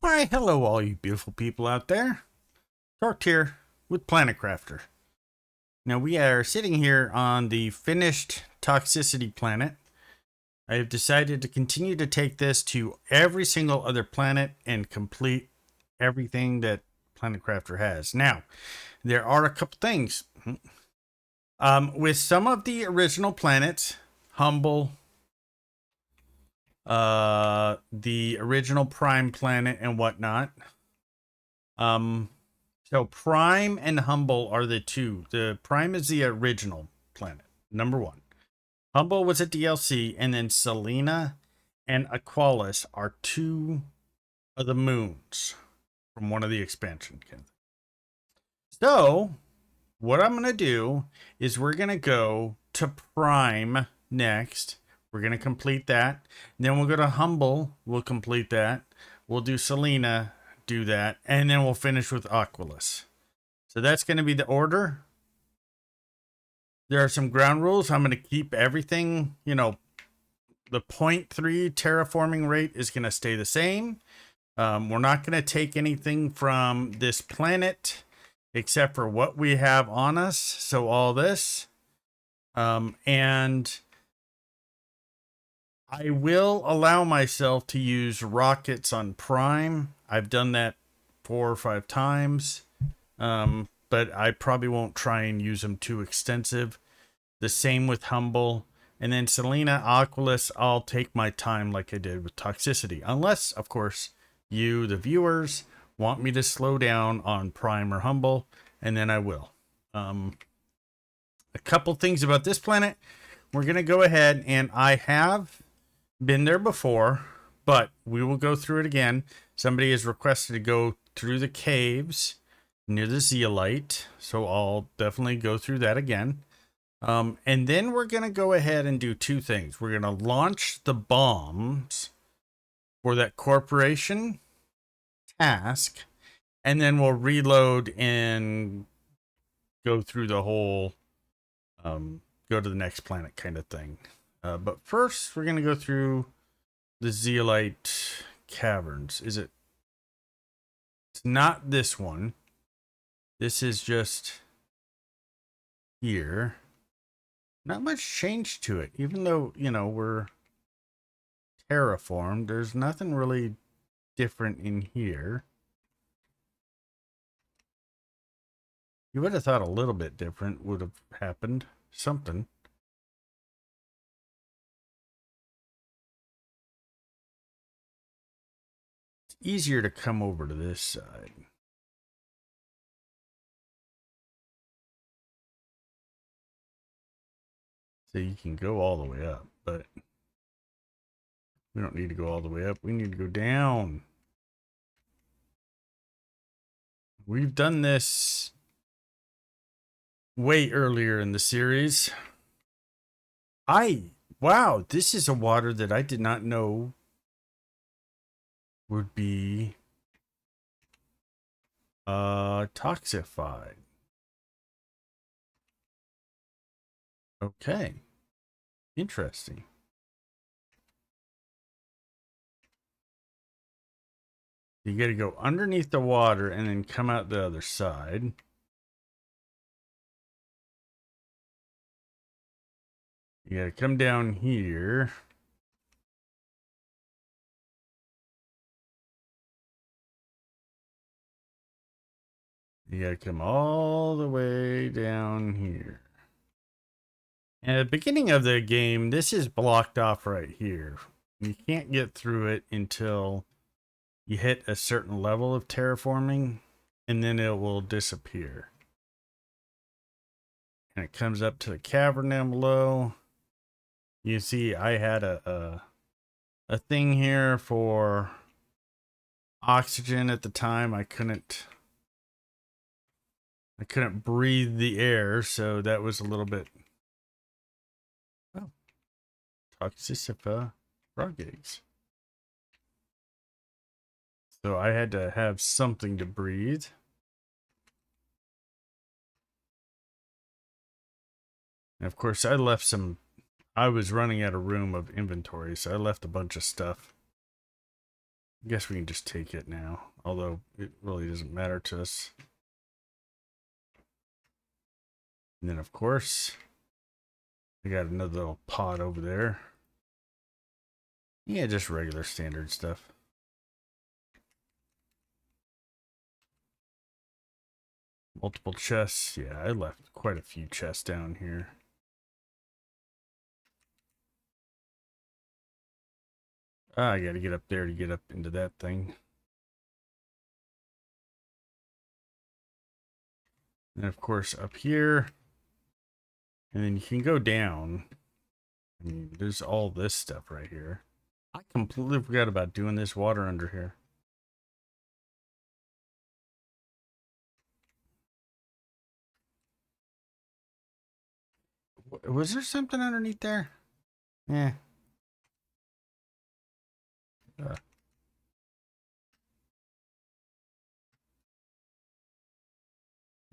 Why, hello, all you beautiful people out there. Torque here with Planet Crafter. Now, we are sitting here on the finished Toxicity planet. I have decided to continue to take this to every single other planet and complete everything that Planet Crafter has. Now, there are a couple things. With some of the original planets, Humble, the original Prime planet and whatnot. So Prime and Humble are the two. The Prime is the original planet, number one. Humble was a DLC, and then Selena and Aqualis are two of the moons from one of the expansion kits. So, what I'm going to do is we're going to go to Prime next. We're going to complete that. Then we'll go to Humble. We'll complete that. We'll do Selena, do that. And then we'll finish with Aqualis. So that's going to be the order. There are some ground rules. I'm going to keep everything, the 0.3 terraforming rate is going to stay the same. We're not going to take anything from this planet except for what we have on us. So all this. And I will allow myself to use rockets on Prime. I've done that 4 or 5 times. But I probably won't try and use them too extensive. The same with Humble. And then Selena, Aqualis, I'll take my time like I did with Toxicity. Unless, of course, you, the viewers, want me to slow down on Prime or Humble, and then I will. A couple things about this planet. We're going to go ahead, and I have been there before, but we will go through it again. Somebody has requested to go through the caves near the Zeolite, so I'll definitely go through that again. And then we're going to go ahead and do two things. We're going to launch the bombs for that corporation task, and then we'll reload and go through the whole go to the next planet kind of thing. But first, we're going to go through the Zeolite caverns. It's not this one. This is just here. Not much change to it. Even though, we're terraformed, there's nothing really different in here. You would have thought a little bit different would have happened. Something. It's easier to come over to this side. So you can go all the way up, but we don't need to go all the way up. We need to go down. We've done this way earlier in the series. Wow, this is a water that I did not know would be toxified. Okay. Interesting. You got to go underneath the water and then come out the other side. You got to come down here. You got to come all the way down here. And at the beginning of the game, this is blocked off right here. You can't get through it until you hit a certain level of terraforming, and then it will disappear. And it comes up to the cavern down below. You see, I had a thing here for oxygen at the time. I couldn't breathe the air, so that was a little bit. Oh, Toxicity frog eggs. So I had to have something to breathe. And of course, I was running out of room of inventory, so I left a bunch of stuff I guess we can just take it now, although it really doesn't matter to us. And then, of course, I got another little pot over there. Yeah, just regular standard stuff. Multiple chests. Yeah, I left quite a few chests down here. Ah, I gotta get up there to get up into that thing. And of course, up here. And then you can go down. I mean, there's all this stuff right here. I completely forgot about doing this water under here. Was there something underneath there? Yeah. Uh, I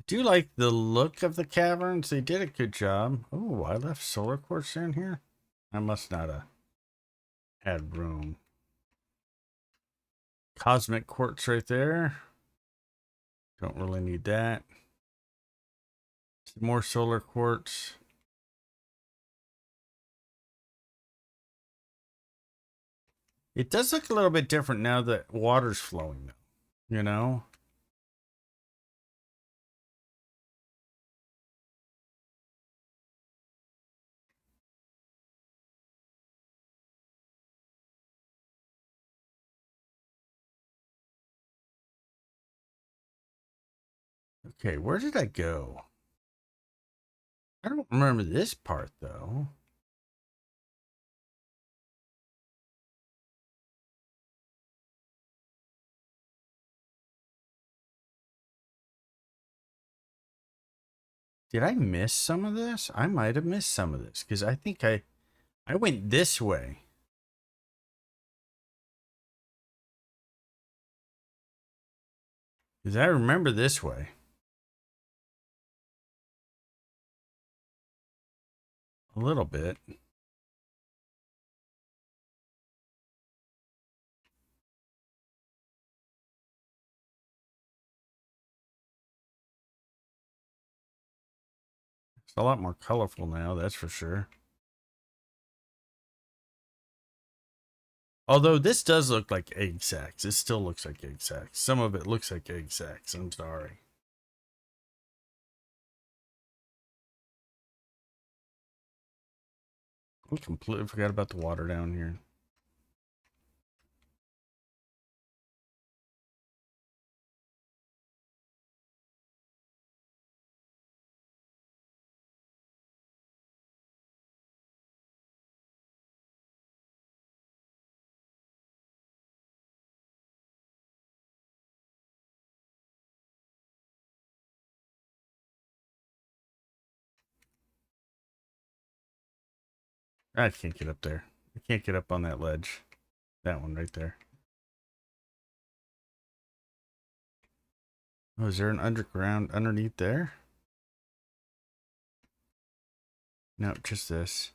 do like the look of the caverns. They did a good job. Oh, I left solar quartz in here. I must not have had room. Cosmic quartz right there. Don't really need that. Some more solar quartz. It does look a little bit different now that water's flowing, though. You know? Okay, where did I go? I don't remember this part, though. Did I miss some of this? I might have missed some of this because I think I went this way. Because I remember this way. A little bit. It's a lot more colorful now, that's for sure. Although this does look like egg sacs. It still looks like egg sacs. Some of it looks like egg sacs. I'm sorry. I completely forgot about the water down here. I can't get up there. I can't get up on that ledge. That one right there. Oh, is there an underground underneath there? No, just this.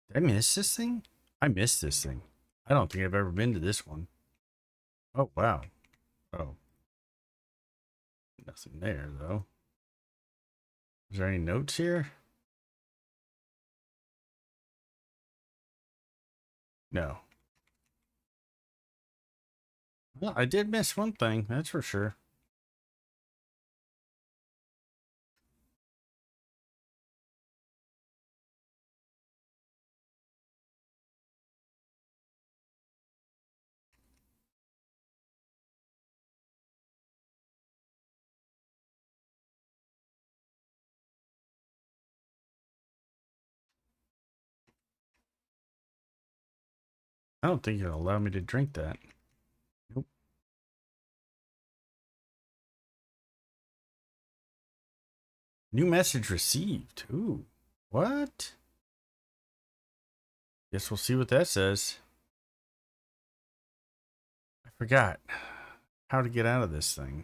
Did I miss this thing? I missed this thing. I don't think I've ever been to this one. Oh, wow. Oh. Nothing there, though. Is there any notes here? No. Well, I did miss one thing, that's for sure. I don't think it'll allow me to drink that. Nope. New message received. Ooh. What? Guess we'll see what that says. I forgot how to get out of this thing.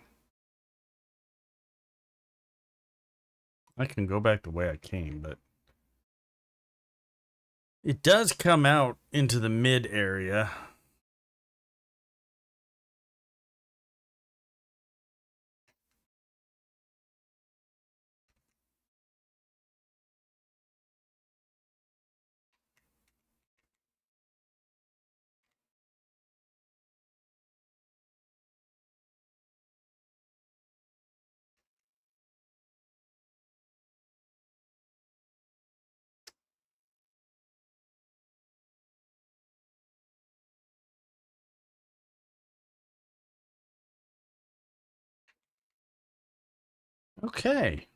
I can go back the way I came, but It does come out into the mid area. Okay.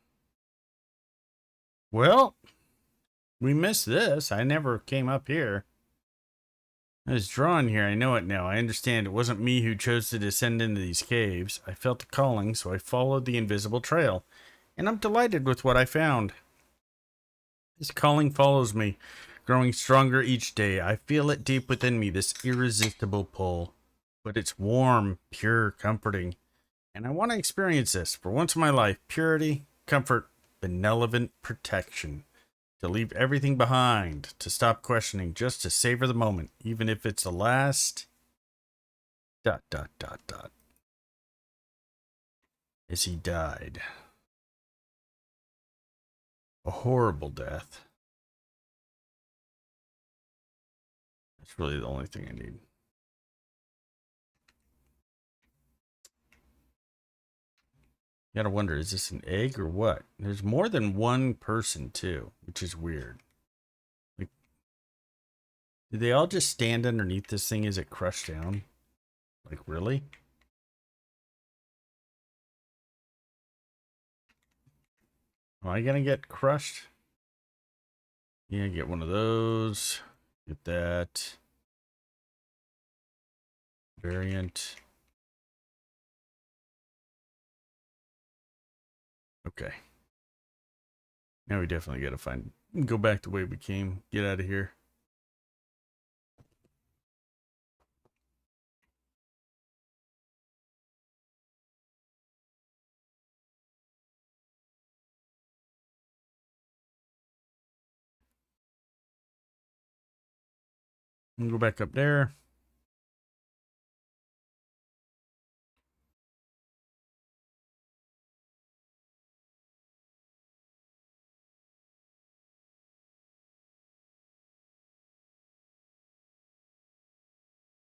Well, we missed this. I never came up here. I was drawn here. I know it now. I understand it wasn't me who chose to descend into these caves. I felt a calling, so I followed the invisible trail. And I'm delighted with what I found. This calling follows me, growing stronger each day. I feel it deep within me, this irresistible pull. But it's warm, pure, comforting. And I want to experience this for once in my life. Purity, comfort, benevolent protection. To leave everything behind, to stop questioning, just to savor the moment, even if it's the last. ... As he died. A horrible death. That's really the only thing I need. You gotta wonder, is this an egg or what? There's more than one person too, which is weird. Like, did they all just stand underneath this thing as it crushed down? Like, really? Am I gonna get crushed? Yeah, get one of those. Get that. Variant. Okay. Now we definitely gotta go back the way we came. Get out of here. And go back up there.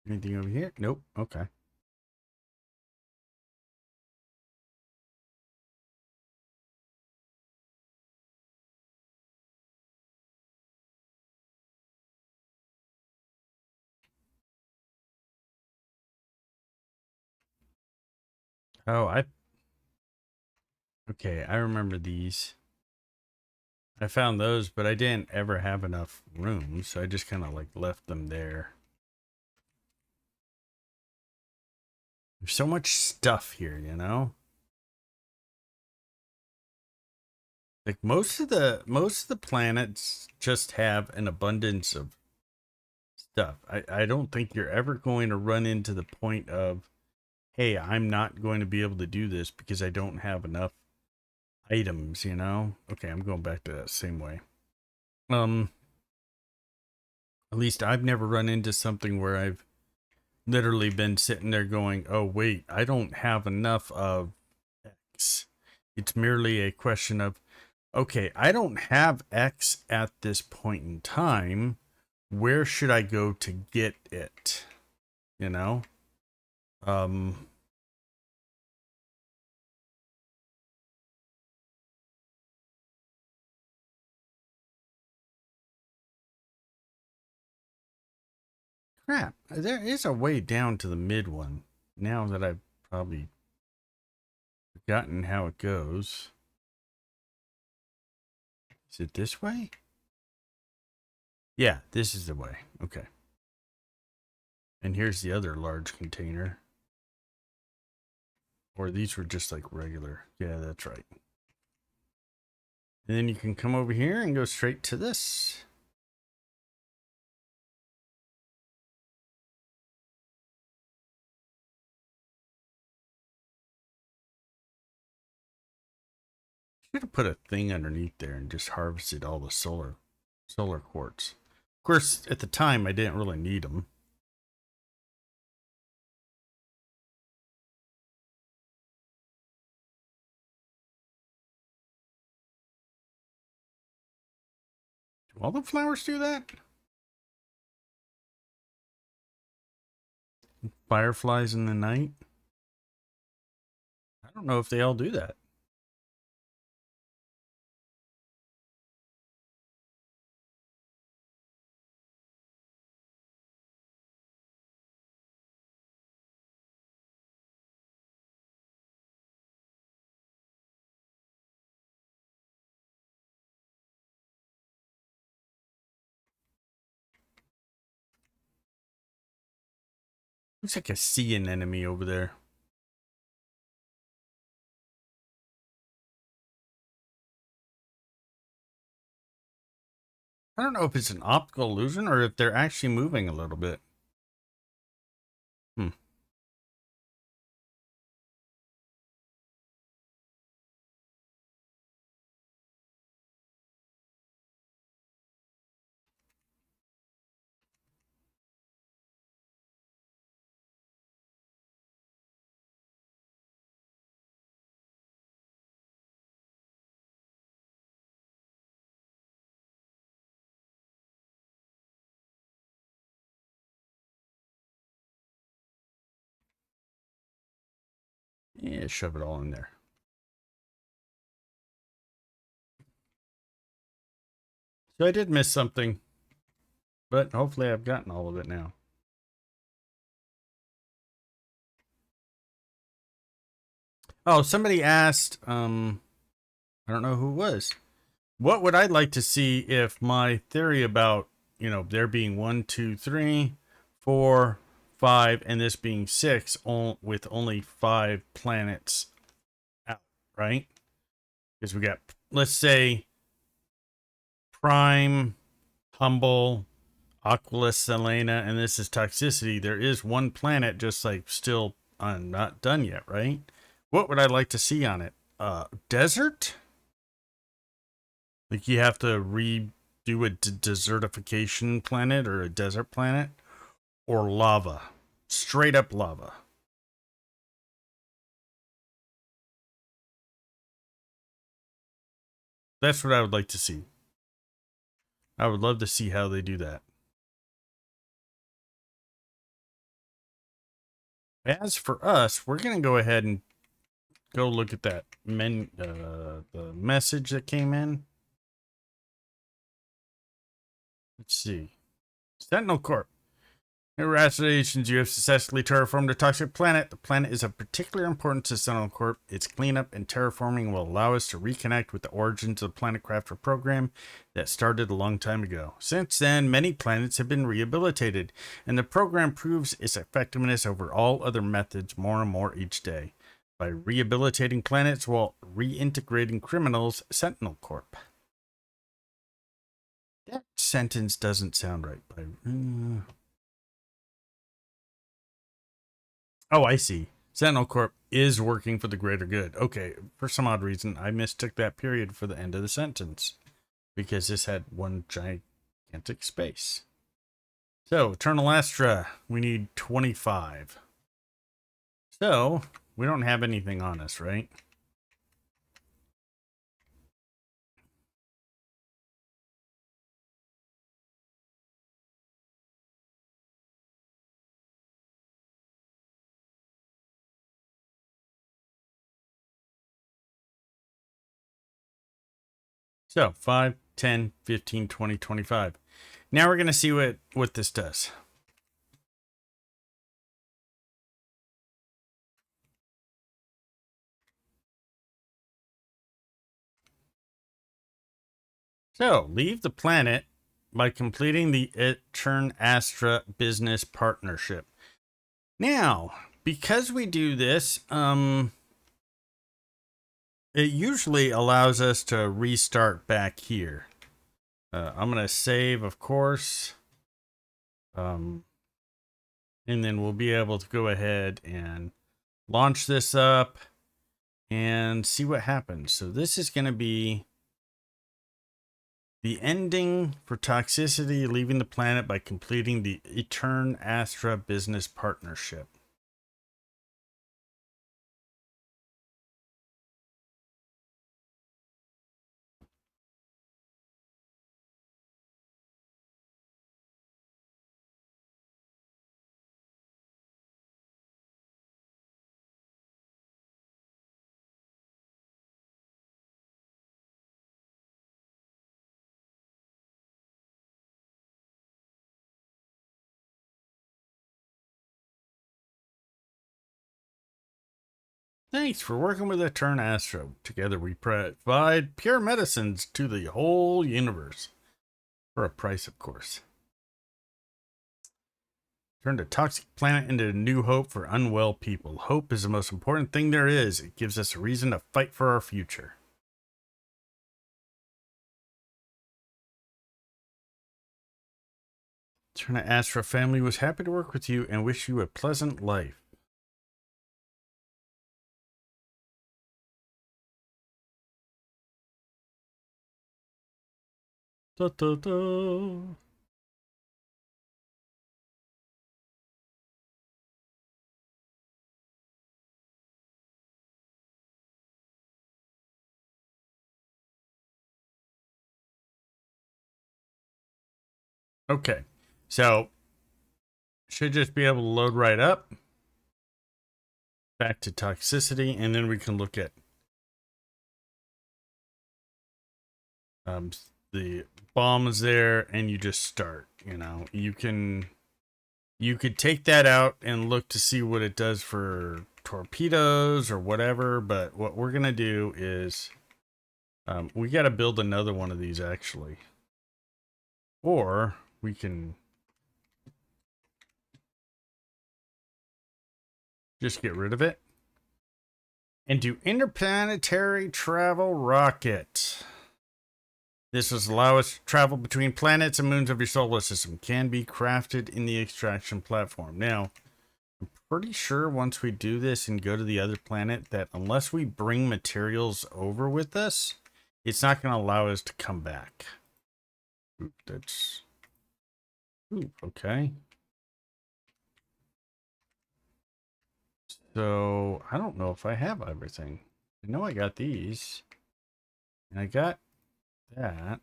Anything over here? Nope. Okay. Oh, okay, I remember these. I found those, but I didn't ever have enough room, so I just kind of like left them there. There's so much stuff here, you know? Like most of the planets just have an abundance of stuff. I don't think you're ever going to run into the point of, hey, I'm not going to be able to do this because I don't have enough items, you know? Okay, I'm going back to that same way. At least I've never run into something where I've literally been sitting there going, oh, wait, I don't have enough of X. It's merely a question of, okay, I don't have X at this point in time. Where should I go to get it? You know? Um, Crap. There is a way down to the mid one. Now that I've probably forgotten how it goes. Is it this way? Yeah, this is the way. Okay. And here's the other large container. Or these were just like regular. Yeah, that's right. And then you can come over here and go straight to this. Should have put a thing underneath there and just harvested all the solar quartz. Of course, at the time, I didn't really need them. Do all the flowers do that? Fireflies in the night? I don't know if they all do that. Looks like I see an enemy over there. I don't know if it's an optical illusion or if they're actually moving a little bit. Hmm. Yeah, shove it all in there. So I did miss something, but hopefully I've gotten all of it now. Oh, somebody asked, I don't know who it was. What would I like to see if my theory about, there being 1, 2, 3, 4, 5, and this being 6, with only 5 planets out, right? Because we got, let's say, Prime, Humble, Aquila, Selena, and this is Toxicity. There is one planet just like still not done yet, right? What would I like to see on it? Desert? Like you have to redo a desertification planet or a desert planet? Or lava? Straight up lava. That's what I would like to see. I would love to see how they do that. As for us, we're going to go ahead and go look at that the message that came in. Let's see. Sentinel Corp. Congratulations, you have successfully terraformed a toxic planet. The planet is of particular importance to Sentinel Corp. Its cleanup and terraforming will allow us to reconnect with the origins of the Planet Crafter program that started a long time ago. Since then, many planets have been rehabilitated, and the program proves its effectiveness over all other methods more and more each day. By rehabilitating planets while reintegrating criminals, Sentinel Corp. That sentence doesn't sound right. Oh, I see. Sentinel Corp is working for the greater good. Okay, for some odd reason, I mistook that period for the end of the sentence because this had one gigantic space. So, Eternal Astra, we need 25. So, we don't have anything on us, right? So, 5, 10, 15, 20, 25. Now we're going to see what this does. So, leave the planet by completing the Etern Astra business partnership. Now, because we do this, it usually allows us to restart back here. I'm going to save, of course. And then we'll be able to go ahead and launch this up and see what happens. So this is going to be The ending for Toxicity leaving the planet by completing the Etern Astra business partnership. Thanks for working with Etern Astra. Together we provide pure medicines to the whole universe. For a price, of course. Turned a toxic planet into a new hope for unwell people. Hope is the most important thing there is. It gives us a reason to fight for our future. Terna Astra family was happy to work with you and wish you a pleasant life. Da, da, da. Okay, so should just be able to load right up. Back to Toxicity, and then we can look at the bombs there, and you just start. You know, you could take that out and look to see what it does for torpedoes or whatever, but what we're gonna do is we got to build another one of these actually, or we can just get rid of it and do interplanetary travel rocket. This will allow us to travel between planets and moons of your solar system. Can be crafted in the extraction platform. Now, I'm pretty sure once we do this and go to the other planet that unless we bring materials over with us, it's not going to allow us to come back. Ooh, that's... Ooh, okay. So, I don't know if I have everything. I know I got these. And I got that.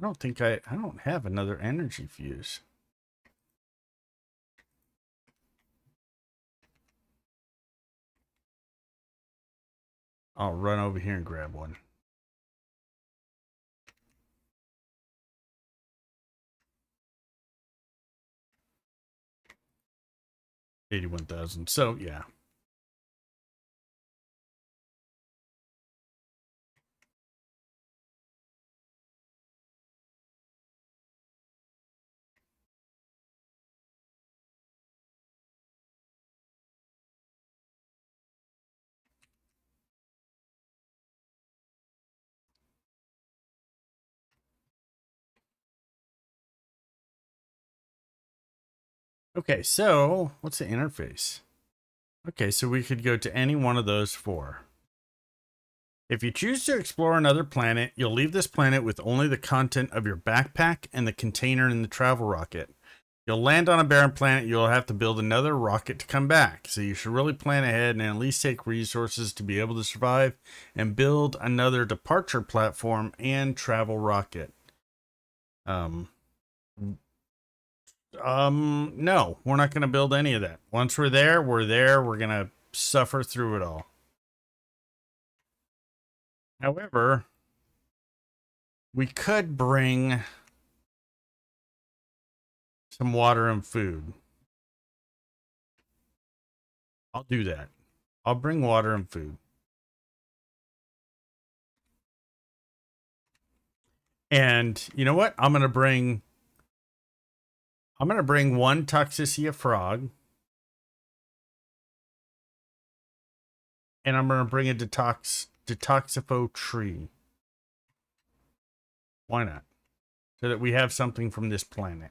I don't have another energy fuse. I'll run over here and grab one. $81,000. So, yeah. Okay, so what's the interface? Okay, so we could go to any one of those four. If you choose to explore another planet, you'll leave this planet with only the content of your backpack and the container in the travel rocket. You'll land on a barren planet, you'll have to build another rocket to come back. So you should really plan ahead and at least take resources to be able to survive and build another departure platform and travel rocket. No, we're not going to build any of that. Once we're there, we're there. We're going to suffer through it all. However, we could bring some water and food. I'll do that. I'll bring water and food. And you know what? I'm going to bring one Toxicity frog. And I'm going to bring a detoxifo tree. Why not? So that we have something from this planet.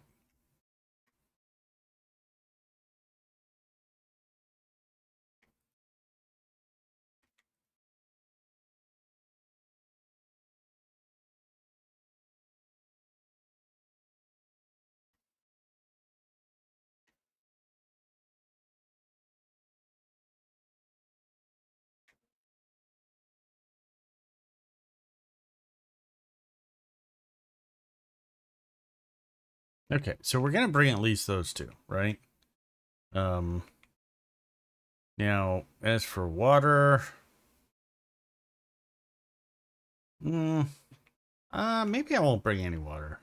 Okay, so we're gonna bring at least those two, right? Um, Now, as for water, mm, maybe I won't bring any water.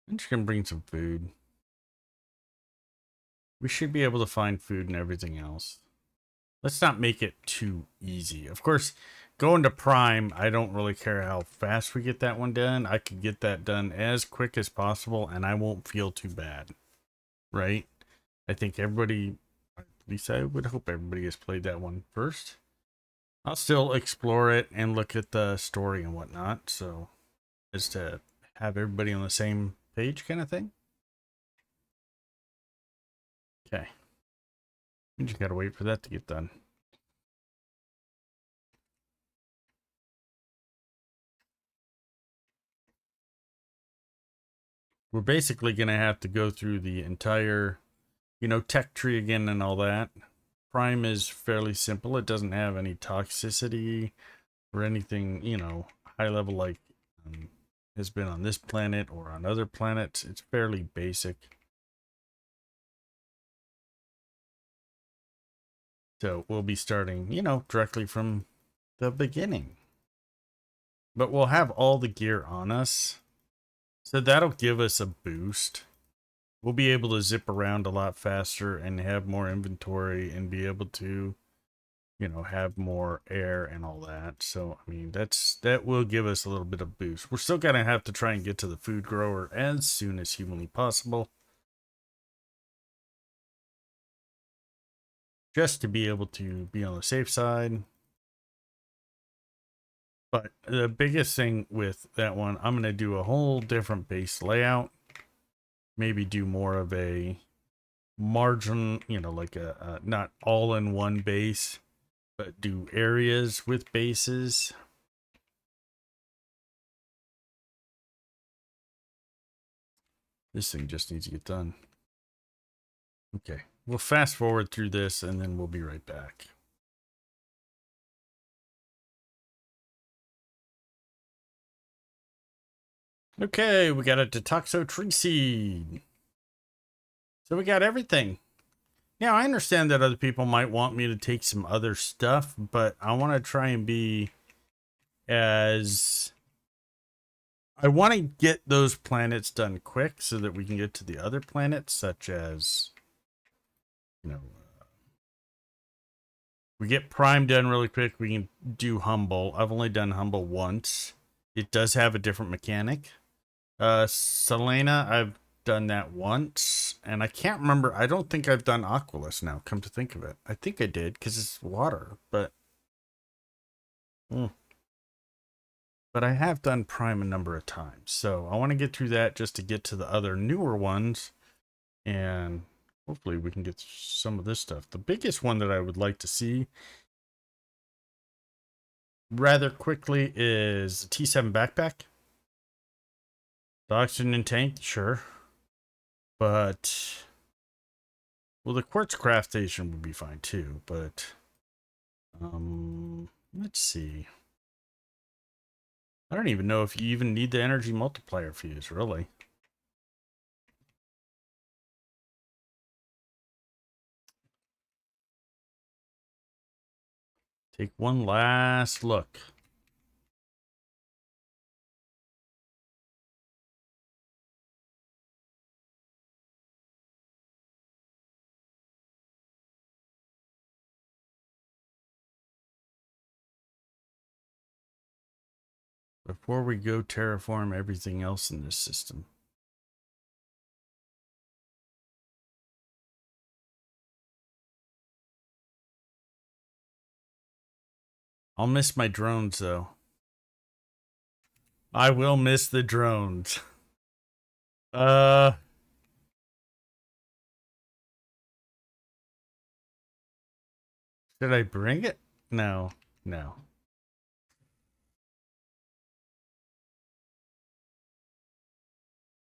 I'm just gonna bring some food. We should be able to find food and everything else. Let's not make it too easy. Of course, going to Prime, I don't really care how fast we get that one done. I could get that done as quick as possible, and I won't feel too bad, right? I think everybody, at least I would hope everybody has played that one first. I'll still explore it and look at the story and whatnot, so as to have everybody on the same page kind of thing. Okay. We just gotta wait for that to get done. We're basically gonna have to go through the entire, tech tree again and all that. Prime is fairly simple. It doesn't have any toxicity or anything, high level like has been on this planet or on other planets. It's fairly basic. So we'll be starting, directly from the beginning. But we'll have all the gear on us. So that'll give us a boost. We'll be able to zip around a lot faster and have more inventory and be able to, have more air and all that. So, I mean, that will give us a little bit of boost. We're still going to have to try and get to the food grower as soon as humanly possible. Just to be able to be on the safe side. But the biggest thing with that one, I'm going to do a whole different base layout. Maybe do more of a margin, like a not all in one base, but do areas with bases. This thing just needs to get done. Okay, we'll fast forward through this and then we'll be right back. Okay, we got a Detoxo tree seed. So we got everything. Now, I understand that other people might want me to take some other stuff, but I want to try and be as... I want to get those planets done quick so that we can get to the other planets, such as, we get Prime done really quick. We can do Humble. I've only done Humble once. It does have a different mechanic. Selena, I've done that once, and I can't remember. I don't think I've done Aquilus now, come to think of it. I think I did, because it's water, but... But I have done Prime a number of times, so I want to get through that just to get to the other newer ones, and hopefully we can get some of this stuff. The biggest one that I would like to see rather quickly is T7 backpack. The oxygen tank, sure. But, well, the quartz craft station would be fine too, but, let's see. I don't even know if you even need the energy multiplier fuse, really. Take one last look. Before we go terraform everything else in this system. I'll miss my drones, though. I will miss the drones. Uh, Did I bring it? No, no.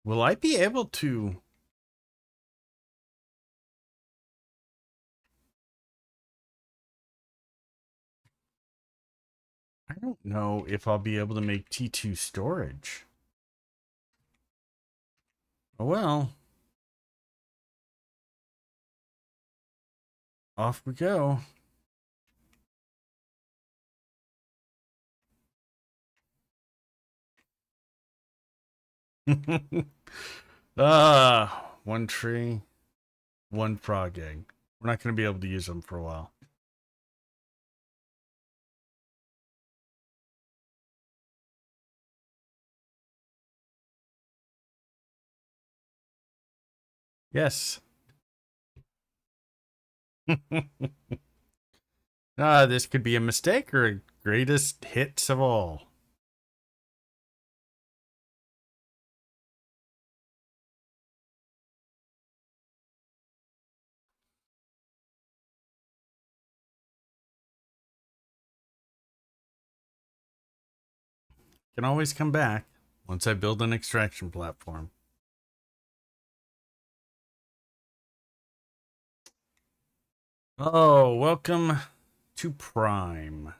Will I be able to don't know if I'll be able to make T2 storage. Oh well. Off we go. One tree, one frog egg. We're not going to be able to use them for a while. Yes. This could be a mistake or a greatest hits of all. Can always come back once I build an extraction platform. Oh, welcome to Prime.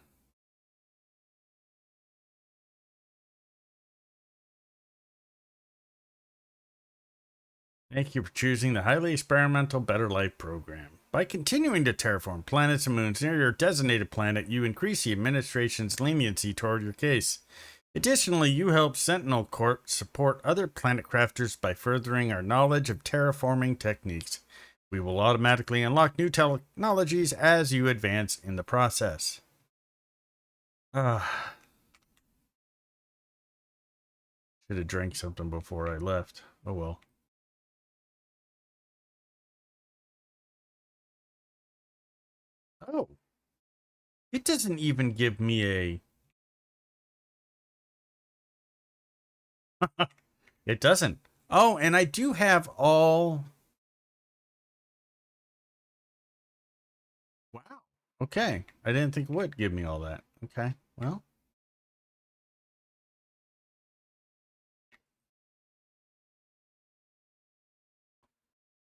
Thank you for choosing the highly experimental Better Life program. By continuing to terraform planets and moons near your designated planet, you increase the administration's leniency toward your case. Additionally, you help Sentinel Corp support other planet crafters by furthering our knowledge of terraforming techniques. We will automatically unlock new technologies as you advance in the process. Should have drank something before I left. Oh well. Oh. It doesn't even give me a... It doesn't. Oh, and I do have all... Wow. Okay. I didn't think it would give me all that. Okay. Well.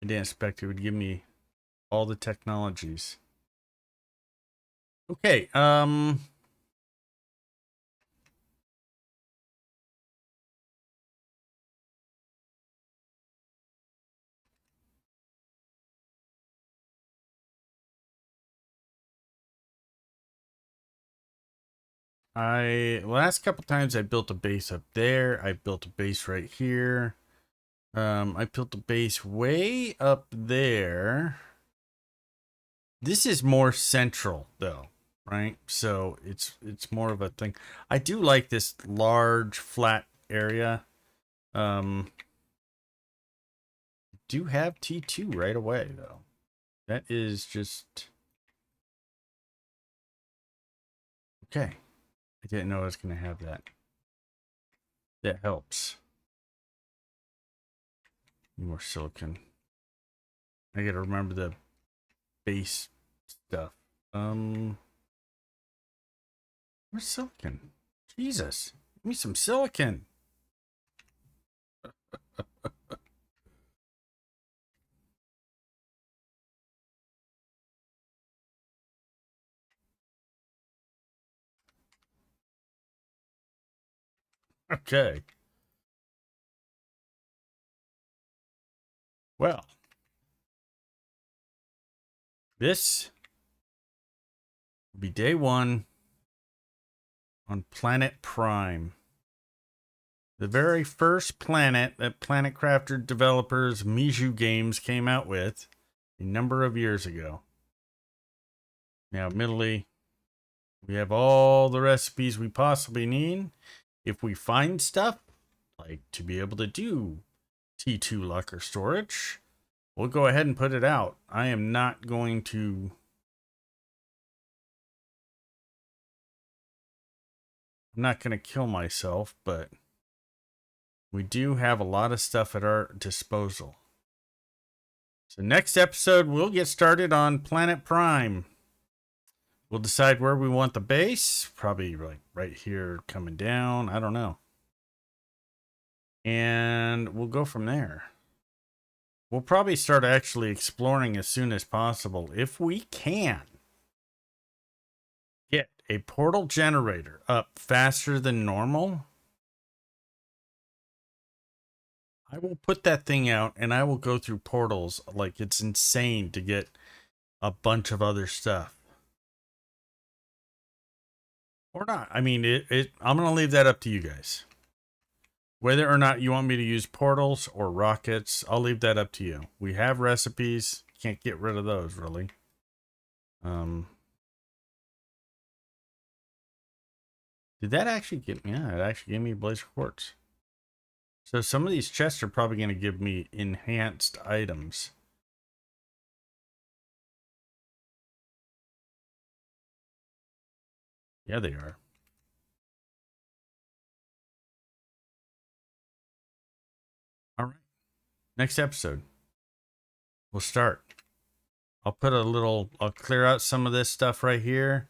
I didn't expect it would give me all the technologies. Okay. Last couple times I built a base up there. I built a base right here. I built a base way up there. This is more central though, right? So it's more of a thing. I do like this large flat area. Do have T2 right away though. That is just okay. I didn't know I was gonna have that. That helps. More silicon. I gotta remember the base stuff. Where's silicon? Jesus, give me some silicon. Okay. Well, this will be day one on Planet Prime. The very first planet that Planet Crafter developers Miju Games came out with a number of years ago. Now, admittedly, we have all the recipes we possibly need. If we find stuff, like to be able to do T2 locker storage, we'll go ahead and put it out. I am not going to... I'm not going to kill myself, but we do have a lot of stuff at our disposal. So next episode, we'll get started on Planet Prime. We'll decide where we want the base. Probably like right here coming down. I don't know. And we'll go from there. We'll probably start actually exploring as soon as possible if we can get a portal generator up faster than normal, I will put that thing out and I will go through portals like it's insane to get a bunch of other stuff. Or not. I mean, I'm going to leave that up to you guys. Whether or not you want me to use portals or rockets, I'll leave that up to you. We have recipes. Can't get rid of those, really. Did that actually get me? Yeah, it actually gave me blaze quartz. So some of these chests are probably going to give me enhanced items. Yeah, they are. All right. Next episode, we'll start. I'll clear out some of this stuff right here.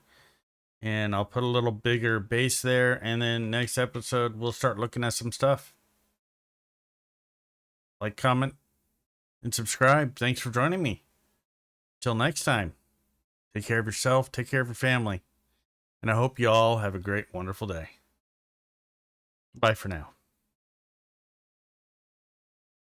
And I'll put a little bigger base there. And then next episode, we'll start looking at some stuff. Like, comment, and subscribe. Thanks for joining me. Till next time, take care of yourself, take care of your family. And I hope you all have a great, wonderful day. Bye for now.